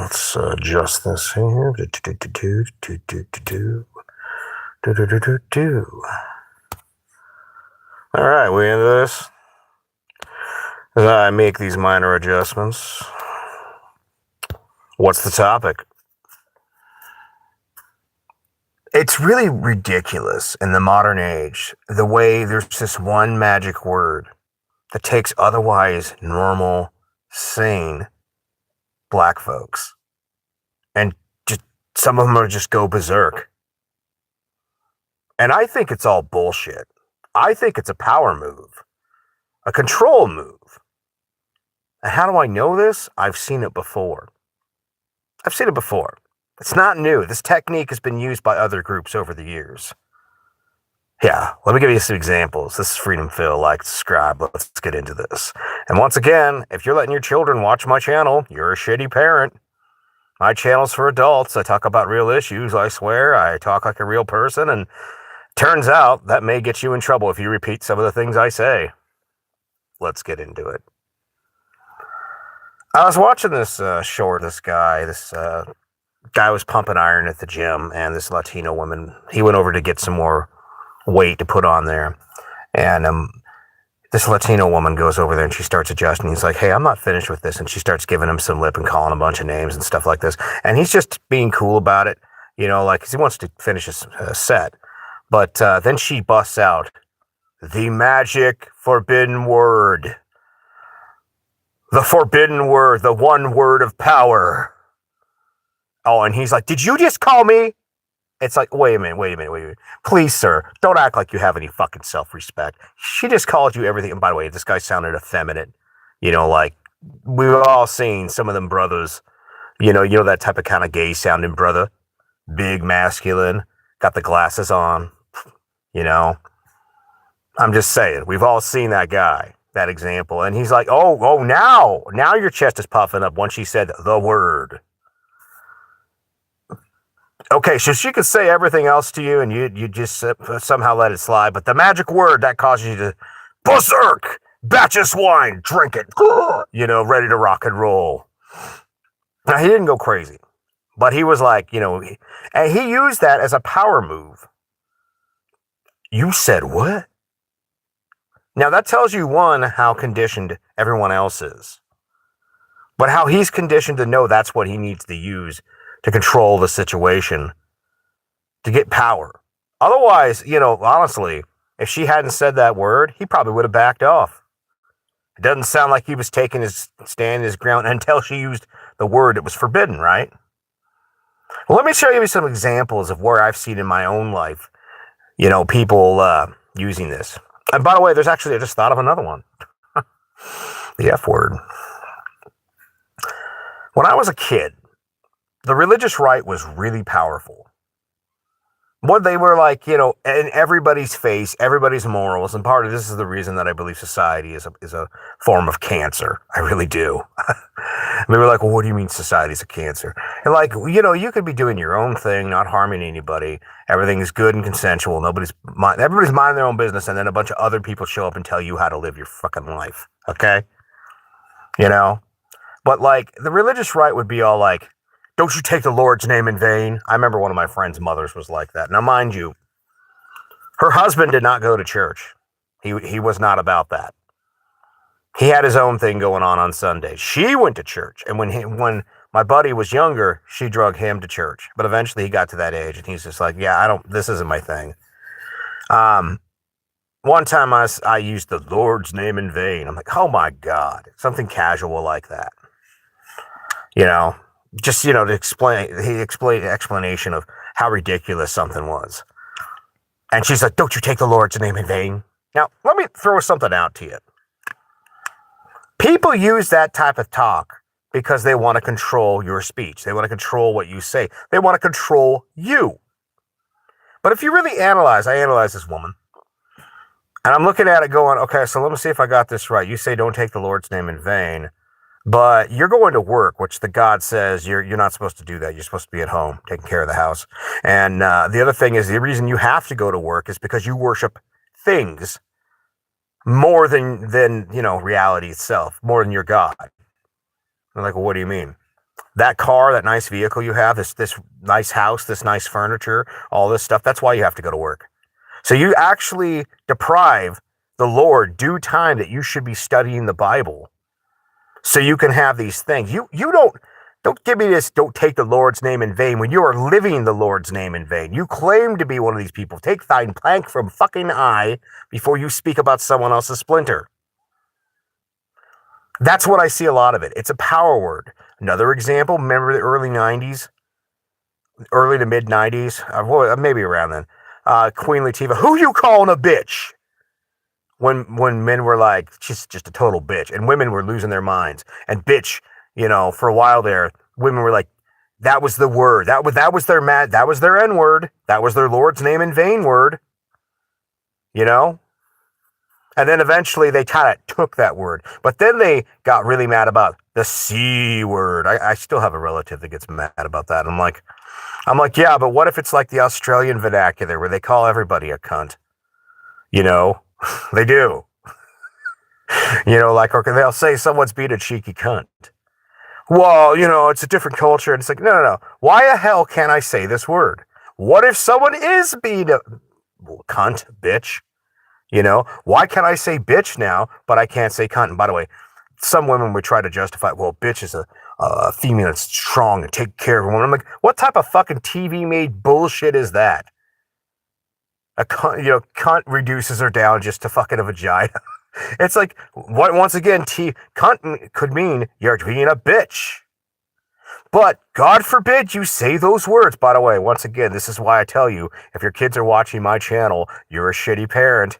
Let's adjust this here. All right, we into this. As I make these minor adjustments, what's the topic? It's really ridiculous in the modern age, the way there's this one magic word that takes otherwise normal, sane black folks, and just some of them are just go berserk. And I think it's all bullshit. I think it's a power move, a control move. And how do I know this? I've seen it before. It's not new. This technique has been used by other groups over the years. Yeah, let me give you some examples. This is Freedom Phil. Like, subscribe. Let's get into this. And once again, if you're letting your children watch my channel, you're a shitty parent. My channel's for adults. I talk about real issues, I swear. I talk like a real person, and turns out that may get you in trouble if you repeat some of the things I say. Let's get into it. I was watching this this guy was pumping iron at the gym, and this Latino woman, he went over to get some more weight to put on there. And this Latino woman goes over there and she starts adjusting. He's like, hey, I'm not finished with this. And she starts giving him some lip and calling a bunch of names and stuff like this. And he's just being cool about it, you know, like, 'cause he wants to finish his set. But then she busts out the magic forbidden word. The forbidden word, the one word of power. Oh, and he's like, did you just call me? It's like, wait a minute. Please, sir, don't act like you have any fucking self-respect. She just called you everything. And by the way, this guy sounded effeminate. You know, like, we've all seen some of them brothers, you know that type of kind of gay sounding brother. Big, masculine, got the glasses on, you know. I'm just saying, we've all seen that guy, that example. And he's like, now your chest is puffing up once she said the word. Okay, so she could say everything else to you and you just somehow let it slide. But the magic word, that causes you to berserk, batch of swine, drink it, you know, ready to rock and roll. Now, he didn't go crazy, but he was like, you know, and he used that as a power move. You said what? Now, that tells you, one, how conditioned everyone else is, but how he's conditioned to know that's what he needs to use to control the situation, to get power. Otherwise, you know, honestly, if she hadn't said that word, he probably would have backed off. It doesn't sound like he was taking his stand, his ground, until she used the word that was forbidden, right? Well, let me show you some examples of where I've seen in my own life, you know, people using this. And by the way, there's actually, I just thought of another one. The F word. When I was a kid, the religious right was really powerful. What they were like, you know, in everybody's face, everybody's morals, and part of this is the reason that I believe society is a form of cancer. I really do. They were like, well, what do you mean society's a cancer? And like, you know, you could be doing your own thing, not harming anybody. Everything is good and consensual. Everybody's minding their own business, and then a bunch of other people show up and tell you how to live your fucking life. Okay? You know? But like, the religious right would be all like, don't you take the Lord's name in vain? I remember one of my friend's mothers was like that. Now, mind you, her husband did not go to church. He was not about that. He had his own thing going on Sundays. She went to church. And when my buddy was younger, she drug him to church. But eventually he got to that age and he's just like, yeah, this isn't my thing. One time I used the Lord's name in vain. I'm like, oh my God, something casual like that. You know? Just, you know, to explain the explanation of how ridiculous something was. And she's like, don't you take the Lord's name in vain? Now, let me throw something out to you. People use that type of talk because they want to control your speech. They want to control what you say. They want to control you. But if you really I analyze this woman. And I'm looking at it going, okay, so let me see if I got this right. You say don't take the Lord's name in vain. But you're going to work, which the God says you're not supposed to do that. You're supposed to be at home, taking care of the house. And the other thing is, the reason you have to go to work is because you worship things more than you know, reality itself, more than your God. They're like, well, what do you mean? That car, that nice vehicle you have, this nice house, this nice furniture, all this stuff, that's why you have to go to work. So you actually deprive the Lord due time that you should be studying the Bible so you can have these things. You don't give me this, don't take the Lord's name in vain when you are living the Lord's name in vain. You claim to be one of these people. Take thine plank from fucking eye before you speak about someone else's splinter. That's what I see a lot of it. It's a power word. Another example, remember the early 90s, early to mid 90s, maybe around then. Queen Latifah, who you calling a bitch? When men were like, she's just a total bitch, and women were losing their minds. And bitch, for a while there, women were like, that was the word. That was their N word. That was their Lord's name in vain word. And then eventually they kind of took that word. But then they got really mad about the C word. I still have a relative that gets mad about that. I'm like, yeah, but what if it's like the Australian vernacular where they call everybody a cunt? They do. Or they'll say someone's being a cheeky cunt. Well, it's a different culture. And it's like, no. Why the hell can't I say this word? What if someone is being a cunt, bitch? Why can't I say bitch now, but I can't say cunt? And by the way, some women would try to justify, well, bitch is a female that's strong and take care of a woman. I'm like, what type of fucking TV-made bullshit is that? A cunt, cunt reduces her down just to fucking a vagina. It's like, once again, cunt could mean you're being a bitch. But God forbid you say those words. By the way, once again, this is why I tell you, if your kids are watching my channel, you're a shitty parent.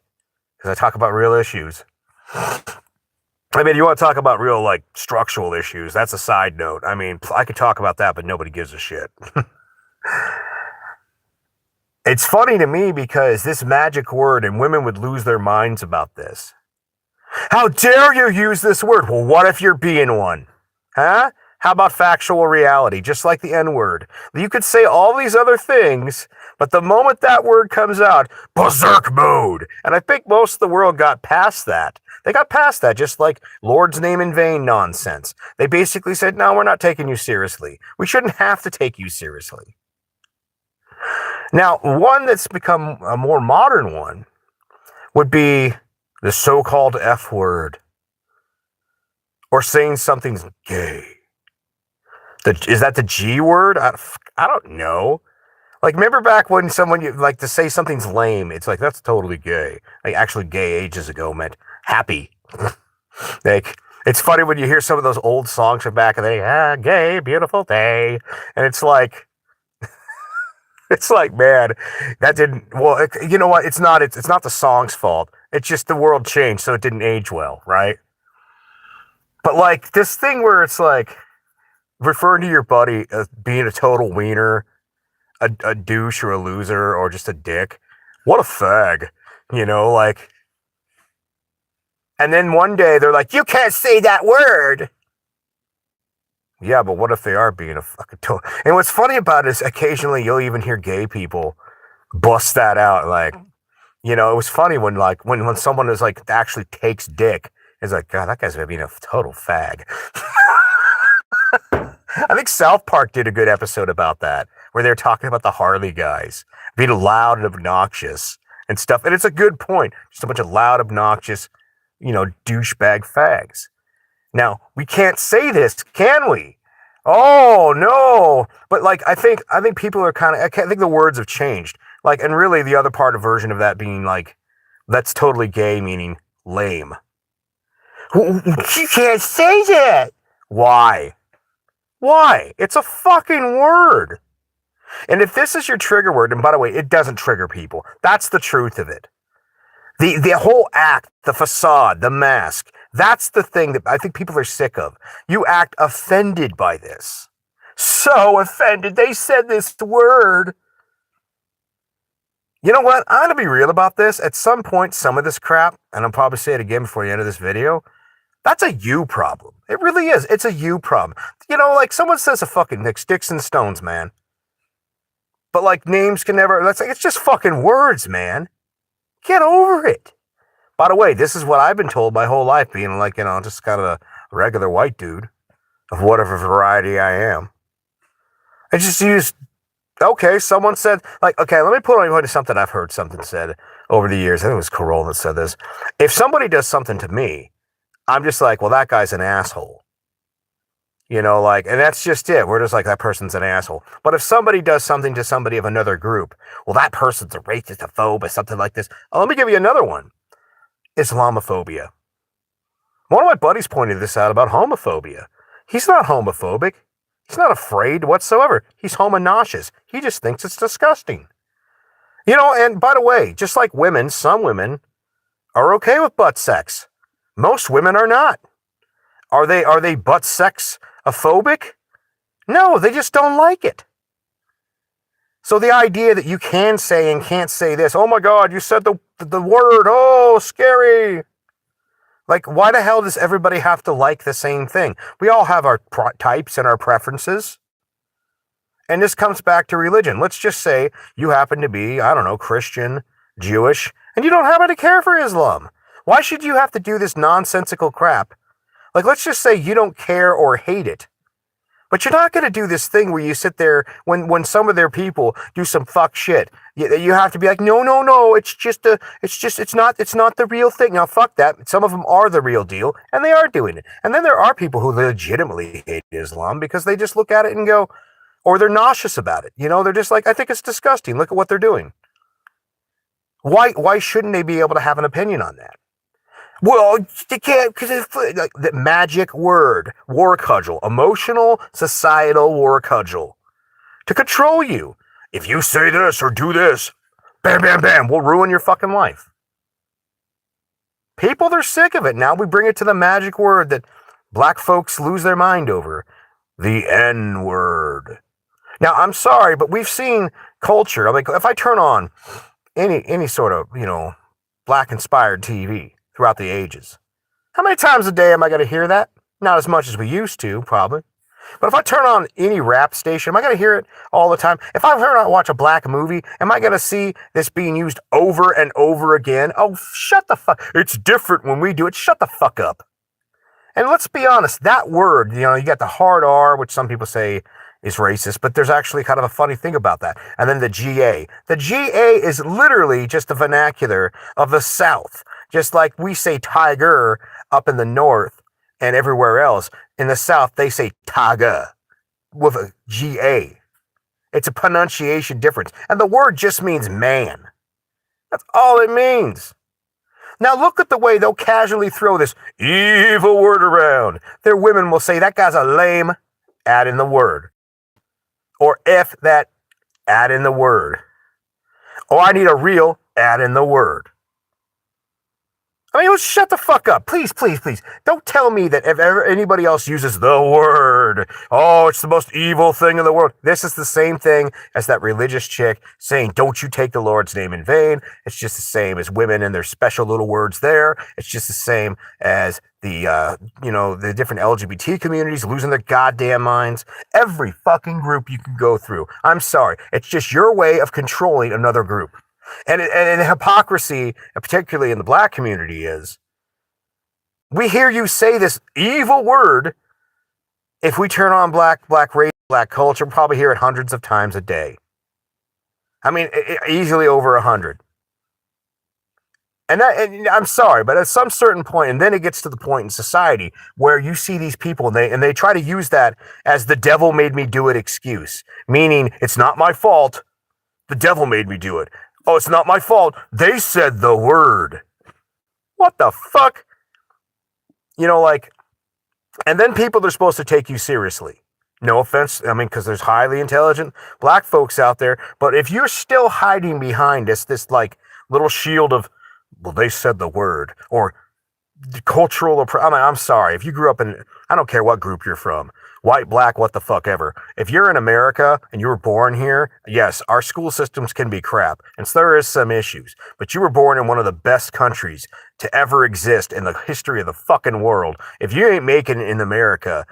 Because I talk about real issues. I mean, you want to talk about real, structural issues, that's a side note. I mean, I could talk about that, but nobody gives a shit. It's funny to me because this magic word, and women would lose their minds about this. How dare you use this word? Well, what if you're being one? Huh? How about factual reality? Just like the N-word. You could say all these other things, but the moment that word comes out, berserk mode. And I think most of the world got past that. They got past that, just like Lord's name in vain nonsense. They basically said, no, we're not taking you seriously. We shouldn't have to take you seriously. Now, one that's become a more modern one would be the so-called F word. Or saying something's gay. Is that the G word? I don't know. Remember back when someone, to say something's lame, it's like, that's totally gay. Actually, gay ages ago meant happy. It's funny when you hear some of those old songs from back in the day, gay, beautiful day. And it's like, man, that didn't, well, you know what? It's not the song's fault. It's just the world changed, so it didn't age well, right? But this thing where it's referring to your buddy as being a total wiener, a douche or a loser or just a dick. What a fag, and then one day they're like, you can't say that word. Yeah, but what if they are being a fucking total? And what's funny about it is occasionally you'll even hear gay people bust that out. It was funny when when someone is actually takes dick, it's like, God, that guy's being a total fag. I think South Park did a good episode about that, where they're talking about the Harley guys being loud and obnoxious and stuff. And it's a good point. Just a bunch of loud, obnoxious, douchebag fags. Now, we can't say this, can we? Oh, no. But I think people are I think the words have changed. And really the other part of version of that being that's totally gay, meaning lame. You can't say that. Why? Why? It's a fucking word. And if this is your trigger word, and by the way, it doesn't trigger people. That's the truth of it. The whole act, the facade, the mask, that's the thing that I think people are sick of. You act offended by this. So offended. They said this word. You know what? I'm going to be real about this. At some point, some of this crap, and I'll probably say it again before the end of this video, that's a you problem. It really is. It's a you problem. Someone says a fucking sticks and stones, man. But names can never, it's just fucking words, man. Get over it. By the way, this is what I've been told my whole life, being just kind of a regular white dude of whatever variety I am. It's just you just okay. Someone said like okay. Let me put on you something I've heard something said over the years. I think it was Corolla that said this. If somebody does something to me, I'm just like, well, that guy's an asshole. You know, like, and that's just it. We're just like, that person's an asshole. But if somebody does something to somebody of another group, well, that person's a racist, a phobe, or something like this. Oh, let me give you another one. Islamophobia. One of my buddies pointed this out about homophobia. He's not homophobic. He's not afraid whatsoever. He's homonauseous. He just thinks it's disgusting. You know, and by the way, just like women, some women are okay with butt sex. Most women are not. Are they butt sex phobic? No, they just don't like it. So the idea that you can say and can't say this, oh my God, you said the word, oh, scary. Like, why the hell does everybody have to like the same thing? We all have our types and our preferences. And this comes back to religion. Let's just say you happen to be, I don't know, Christian, Jewish, and you don't happen to care for Islam. Why should you have to do this nonsensical crap? Like, let's just say you don't care or hate it. But you're not going to do this thing where you sit there when some of their people do some fuck shit. You have to be like, no, it's not the real thing. Now, fuck that. Some of them are the real deal, and they are doing it. And then there are people who legitimately hate Islam because they just look at it and go, or they're nauseous about it. You know, they're just like, I think it's disgusting. Look at what they're doing. Why shouldn't they be able to have an opinion on that? Well, you can't, because it's like the magic word, war cudgel, emotional, societal war cudgel, to control you. If you say this or do this, bam, bam, bam, we'll ruin your fucking life. People, they're sick of it. Now we bring it to the magic word that black folks lose their mind over, the N-word. Now, I'm sorry, but we've seen culture. I mean, if I turn on any sort of, you know, black-inspired TV, throughout the ages. How many times a day am I going to hear that? Not as much as we used to, probably. But if I turn on any rap station, am I going to hear it all the time? If I watch a black movie, am I going to see this being used over and over again? Oh, shut the fuck. It's different when we do it. Shut the fuck up. And let's be honest, that word, you know, you got the hard R, which some people say is racist, but there's actually kind of a funny thing about that. And then the GA. The GA is literally just the vernacular of the South. Just like we say tiger up in the north and everywhere else, in the South, they say taga with a GA. It's a pronunciation difference. And the word just means man. That's all it means. Now look at the way they'll casually throw this evil word around. Their women will say, that guy's a lame, add in the word. Or F that, add in the word. Oh, I need a real, add in the word. I mean, let's shut the fuck up. Please, please, please. Don't tell me that if ever anybody else uses the word, oh, it's the most evil thing in the world. This is the same thing as that religious chick saying, don't you take the Lord's name in vain. It's just the same as women and their special little words there. It's just the same as the different LGBT communities losing their goddamn minds. Every fucking group you can go through. I'm sorry. It's just your way of controlling another group. And hypocrisy, particularly in the black community, is we hear you say this evil word. If we turn on black race, black culture, we'll probably hear it hundreds of times a day. I mean, easily over 100. And I'm sorry, but at some certain point, and then it gets to the point in society where you see these people and they try to use that as the devil made me do it excuse, meaning it's not my fault. The devil made me do it. Oh, it's not my fault. They said the word. What the fuck? You know, like, and then people are supposed to take you seriously. No offense, I mean, because there's highly intelligent black folks out there. But if you're still hiding behind this like little shield of, well, they said the word, or cultural, I'm sorry. If you grew up in, I don't care what group you're from, white, black, what the fuck ever. If you're in America and you were born here, yes, our school systems can be crap. And so there is some issues. But you were born in one of the best countries to ever exist in the history of the fucking world. If you ain't making it in America,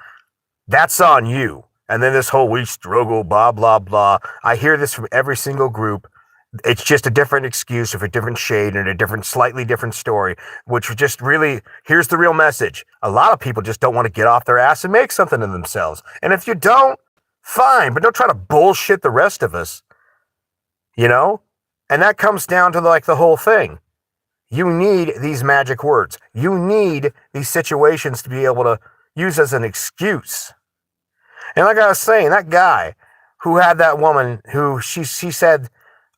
that's on you. And then this whole we struggle, blah, blah, blah. I hear this from every single group. It's just a different excuse of a different shade and a different, slightly different story, which just really, here's the real message. A lot of people just don't want to get off their ass and make something of themselves. And if you don't, Fine, but don't try to bullshit the rest of us, you know? And that comes down to like the whole thing. You need these magic words. You need these situations to be able to use as an excuse. And like I was saying, that guy who had that woman who she said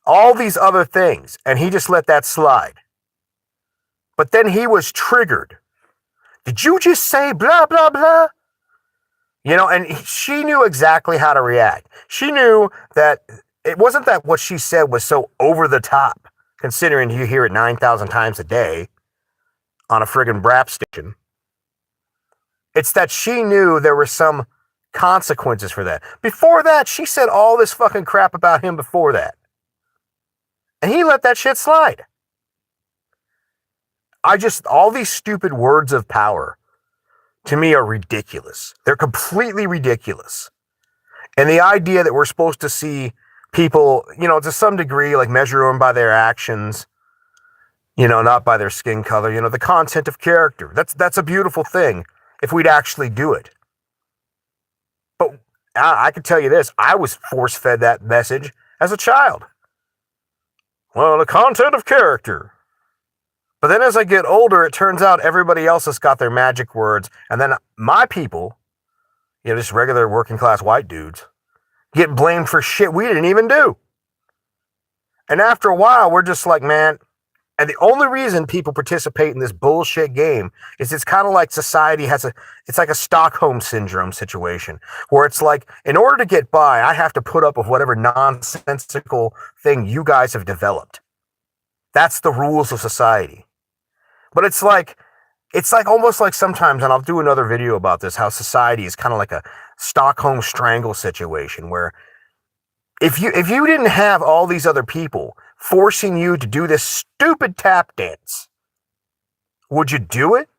all these other things, and he just let that slide. But then he was triggered. Did you just say blah, blah, blah? You know, and she knew exactly how to react. She knew that it wasn't that what she said was so over the top, considering you hear it 9,000 times a day on a friggin' rap station. It's that she knew there were some consequences for that. Before that, she said all this fucking crap about him before that. And he let that shit slide. All these stupid words of power, to me, are ridiculous. They're completely ridiculous. And the idea that we're supposed to see people, you know, to some degree, like measure them by their actions, you know, not by their skin color, you know, the content of character. That's a beautiful thing if we'd actually do it. But I can tell you this, I was force-fed that message as a child. Well, the content of character. But then as I get older, it turns out everybody else has got their magic words. And then my people, you know, just regular working class white dudes, get blamed for shit we didn't even do. And after a while, we're just like, man, and the only reason people participate in this bullshit game is it's kind of like society it's like a Stockholm syndrome situation where it's like, in order to get by, I have to put up with whatever nonsensical thing you guys have developed. That's the rules of society. But it's like almost like sometimes, and I'll do another video about this, how society is kind of like a Stockholm strangle situation where if you didn't have all these other people forcing you to do this stupid tap dance, would you do it?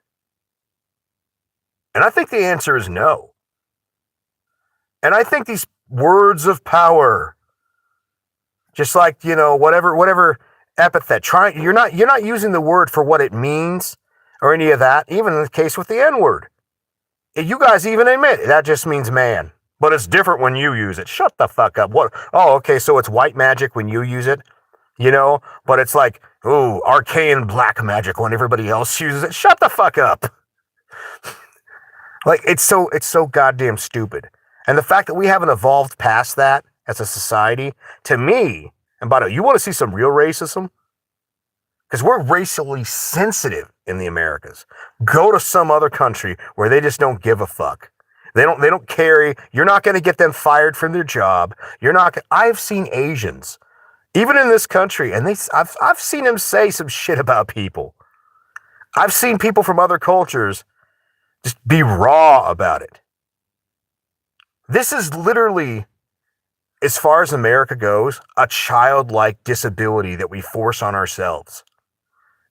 And I think the answer is no. And I think these words of power, just like, you know, whatever epithet, you're not using the word for what it means or any of that, even in the case with the N-word. You guys even admit that just means man. But it's different when you use it. Shut the fuck up. What? Oh, okay, so it's white magic when you use it, you know? But it's like, ooh, arcane black magic when everybody else uses it. Shut the fuck up. Like, it's so goddamn stupid. And the fact that we haven't evolved past that as a society, to me, and by the way, you want to see some real racism? Because we're racially sensitive in the Americas. Go to some other country where they just don't give a fuck. They don't care. You're not going to get them fired from their job. I've seen Asians, even in this country, and I've seen them say some shit about people. I've seen people from other cultures just be raw about it. This is literally, as far as America goes, a childlike disability that we force on ourselves.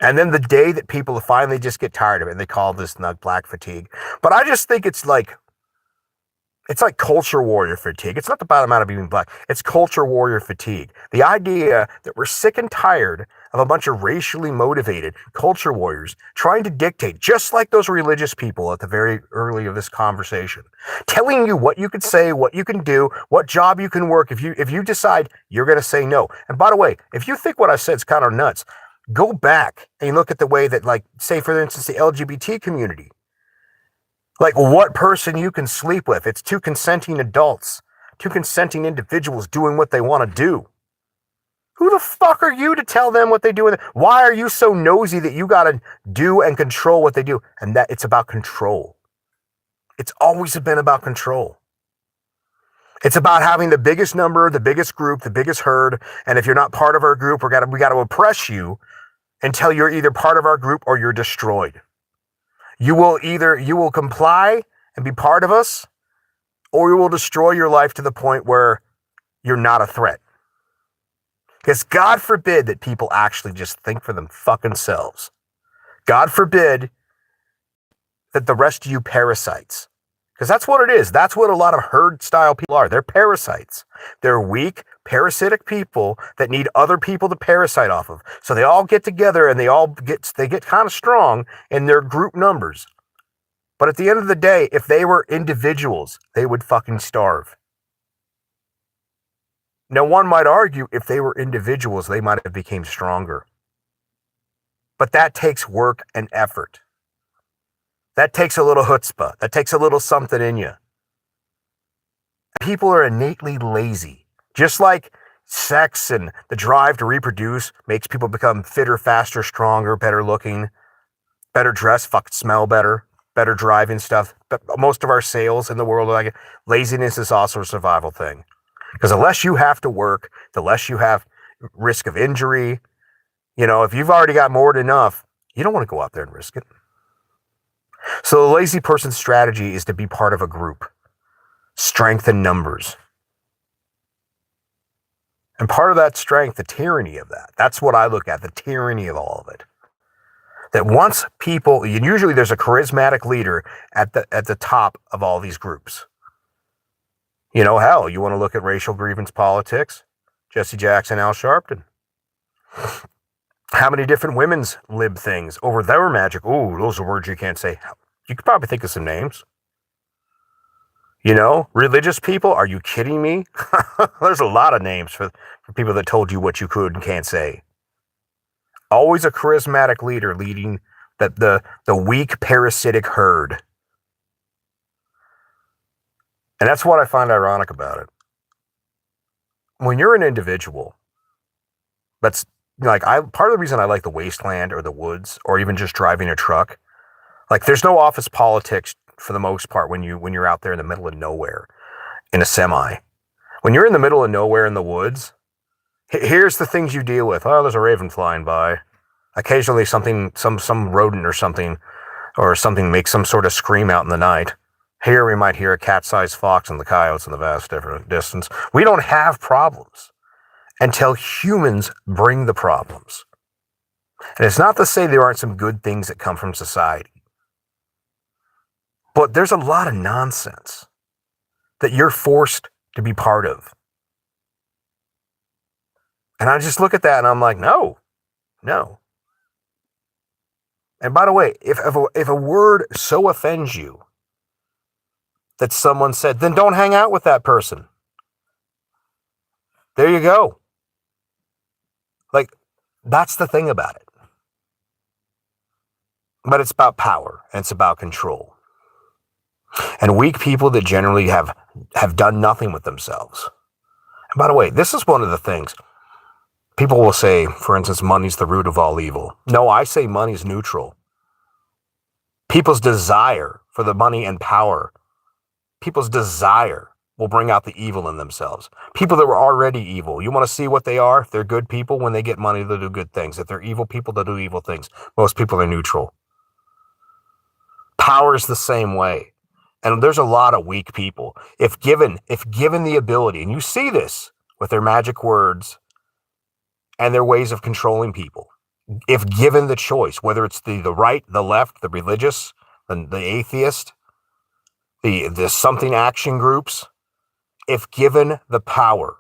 And then the day that people finally just get tired of it, and they call this black fatigue. But I just think it's like culture warrior fatigue. It's not the bottom out of being black. It's culture warrior fatigue. The idea that we're sick and tired of a bunch of racially motivated culture warriors trying to dictate, just like those religious people at the very early of this conversation, telling you what you can say, what you can do, what job you can work if you decide you're going to say no. And by the way, if you think what I said is kind of nuts, go back and look at the way that, like, say, for instance, the LGBT community. Like, what person you can sleep with. It's two consenting adults, two consenting individuals doing what they want to do. Who the fuck are you to tell them what they do? Why are you so nosy that you got to do and control what they do? And that it's about control. It's always been about control. It's about having the biggest number, the biggest group, the biggest herd. And if you're not part of our group, we got to oppress you until you're either part of our group or you're destroyed. You will comply and be part of us, or you will destroy your life to the point where you're not a threat. Because God forbid that people actually just think for them fucking selves. God forbid that the rest of you parasites. Because that's what it is. That's what a lot of herd style people are. They're parasites. They're weak, parasitic people that need other people to parasite off of. So they all get together and they get kind of strong in their group numbers. But at the end of the day, if they were individuals, they would fucking starve. Now, one might argue if they were individuals, they might have become stronger. But that takes work and effort. That takes a little chutzpah. That takes a little something in you. People are innately lazy. Just like sex and the drive to reproduce makes people become fitter, faster, stronger, better looking, better dressed, fucking smell better, better driving stuff. But most of our sales in the world are like laziness is also a survival thing. Because the less you have to work, the less you have risk of injury. You know, if you've already got more than enough, you don't want to go out there and risk it. So the lazy person's strategy is to be part of a group. Strength in numbers. And part of that strength, the tyranny of that, that's what I look at, the tyranny of all of it. That once people, and usually there's a charismatic leader at the top of all these groups. You know, hell, you want to look at racial grievance politics? Jesse Jackson, Al Sharpton. How many different women's lib things over their magic? Ooh, those are words you can't say. You could probably think of some names. You know, religious people, are you kidding me? There's a lot of names for people that told you what you could and can't say. Always a charismatic leader leading the weak parasitic herd. And that's what I find ironic about it. When you're an individual, that's like part of the reason I like the wasteland or the woods or even just driving a truck. Like there's no office politics for the most part when you're out there in the middle of nowhere in a semi. When you're in the middle of nowhere in the woods, here's the things you deal with. Oh, there's a raven flying by. Occasionally some rodent or something makes some sort of scream out in the night. Here we might hear a cat-sized fox and the coyotes in the vast different distance. We don't have problems until humans bring the problems. And it's not to say there aren't some good things that come from society. But there's a lot of nonsense that you're forced to be part of. And I just look at that and I'm like, no. And by the way, if a word so offends you that someone said, then don't hang out with that person. There you go. Like, that's the thing about it. But it's about power and it's about control. And weak people that generally have done nothing with themselves. And by the way, this is one of the things. People will say, for instance, money's the root of all evil. No, I say money's neutral. People's desire for the money and power, people's desire will bring out the evil in themselves. People that were already evil, you want to see what they are? If they're good people, when they get money, they'll do good things. If they're evil people, they'll do evil things. Most people are neutral. Power is the same way. And there's a lot of weak people. If given the ability, and you see this with their magic words and their ways of controlling people, if given the choice, whether it's the right, the left, the religious, the atheist, the something action groups, if given the power,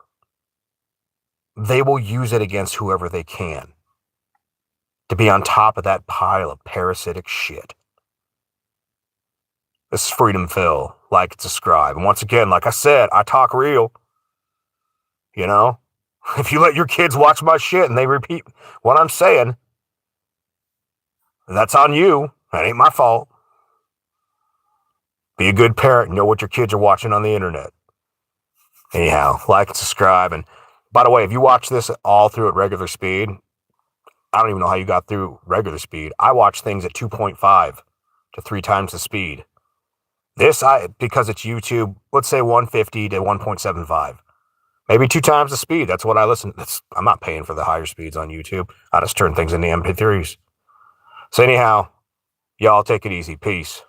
they will use it against whoever they can to be on top of that pile of parasitic shit. This is Freedom Phil, like and subscribe. And once again, like I said, I talk real. You know, if you let your kids watch my shit and they repeat what I'm saying, that's on you. That ain't my fault. Be a good parent and know what your kids are watching on the internet. Anyhow, like and subscribe. And by the way, if you watch this all through at regular speed, I don't even know how you got through regular speed. I watch things at 2.5 to 3 times the speed. This, because it's YouTube, let's say 150 to 1.75. Maybe 2 times the speed. That's what I listen. I'm not paying for the higher speeds on YouTube. I just turn things into MP3s. So anyhow, y'all take it easy. Peace.